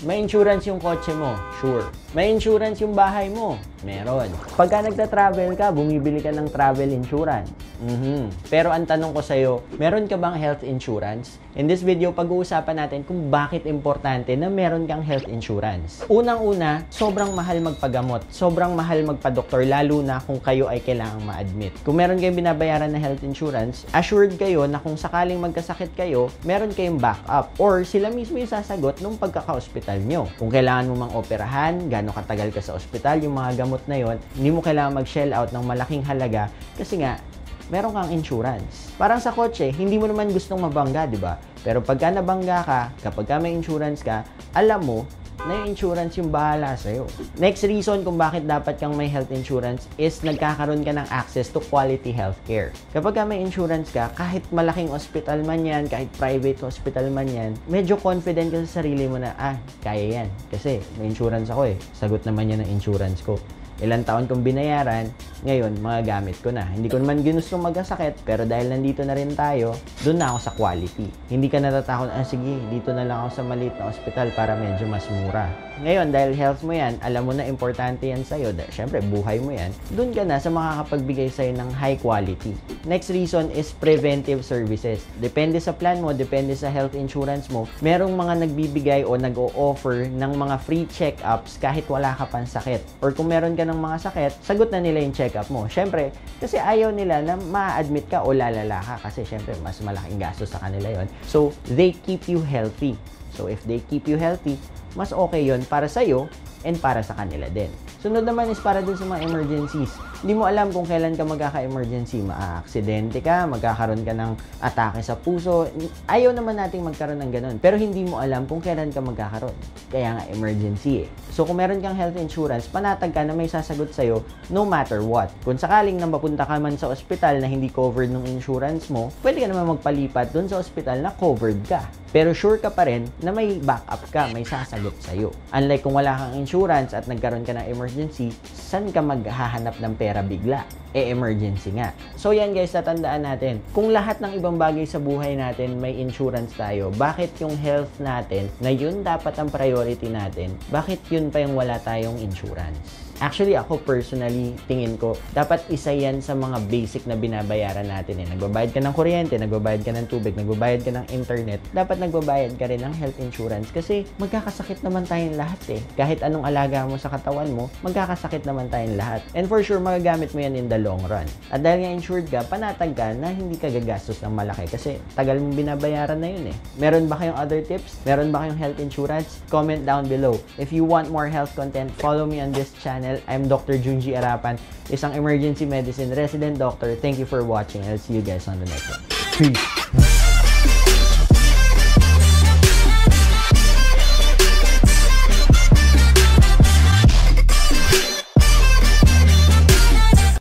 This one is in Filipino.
May insurance yung kotse mo? Sure. May insurance yung bahay mo? Meron. Pagka nagta-travel ka, bumibili ka ng travel insurance. Pero ang tanong ko sa'yo, meron ka bang health insurance? In this video, pag-uusapan natin kung bakit importante na meron kang health insurance. Unang-una, sobrang mahal magpagamot. Sobrang mahal magpa-doktor, lalo na kung kayo ay kailangang ma-admit. Kung meron kayong binabayaran na health insurance, assured kayo na kung sakaling magkasakit kayo, meron kayong backup. Or sila mismo yung sasagot nung pagkaka-hospital nyo. Kung kailangan mo mang operahan, gano'ng katagal ka sa ospital, yung mga gamot na yon, hindi mo kailangan mag-shell out ng malaking halaga kasi nga, meron kang insurance. Parang sa kotse, hindi mo naman gustong mabangga, di ba? Pero pagka nabangga ka, kapag ka may insurance ka, alam mo na yung insurance yung bahala sa'yo. Next reason kung bakit dapat kang may health insurance is nagkakaroon ka ng access to quality healthcare. Kapag ka may insurance ka, kahit malaking hospital man yan, kahit private hospital man yan, medyo confident ka sa sarili mo na, kaya yan. Kasi may insurance ako eh. Sagot naman yan ng insurance ko. Ilang taon kong binayaran, ngayon, mga gamit ko na. Hindi ko naman ginustong magkasakit, pero dahil nandito na rin tayo, doon na ako sa quality. Hindi ka natatakot, sige, dito na lang ako sa maliit na ospital para medyo mas mura. Ngayon, dahil health mo yan, alam mo na importante yan sa'yo, syempre, buhay mo yan, doon ka na sa makakapagbigay sa'yo ng high quality. Next reason is preventive services. Depende sa plan mo, depende sa health insurance mo, merong mga nagbibigay o nag-o-offer ng mga free check-ups kahit wala ka pang sakit. Or kung meron ka ng mga sakit, sagot na nila yung check-up mo. Syempre, kasi ayaw nila na ma-admit ka o lalala ka kasi syempre, mas malaking gastos sa kanila yon. So, they keep you healthy. So, if they keep you healthy, mas okay yon para sa'yo and para sa kanila din. Sunod naman is para dun sa mga emergencies. Hindi mo alam kung kailan ka magkaka-emergency. Maa-aksidente ka, magkakaroon ka ng atake sa puso. Ayaw naman nating magkaroon ng ganun. Pero hindi mo alam kung kailan ka magkakaroon. Kaya nga emergency eh. So kung meron kang health insurance, panatag ka na may sasagot sa'yo no matter what. Kung sakaling na mapunta ka man sa ospital na hindi covered ng insurance mo, pwede ka naman magpalipat dun sa ospital na covered ka. Pero sure ka pa rin na may backup ka, may sasagot sa'yo. Unlike kung wala kang insurance at nagkaroon ka ng emergency, saan ka maghahanap ng pera bigla? Emergency nga. So yan guys, tatandaan natin, kung lahat ng ibang bagay sa buhay natin may insurance tayo, bakit yung health natin, na yun dapat ang priority natin, bakit yun pa yung wala tayong insurance? Actually, ako personally, tingin ko, dapat isa yan sa mga basic na binabayaran natin eh. Nagbabayad ka ng kuryente, nagbabayad ka ng tubig, nagbabayad ka ng internet, dapat nagbabayad ka rin ng health insurance kasi magkakasakit naman tayong lahat eh. Kahit anong alaga mo sa katawan mo, magkakasakit naman tayong lahat. And for sure, magagamit mo yan in the long run. At dahil nga insured ka, panatag ka na hindi ka gagastos ng malaki kasi tagal mong binabayaran na yun eh. Meron ba kayong other tips? Meron ba kayong health insurance? Comment down below. If you want more health content, follow me on this channel. I'm Dr. Junji Arapan, isang emergency medicine resident doctor. Thank you for watching. I'll see you guys on the next one. Peace!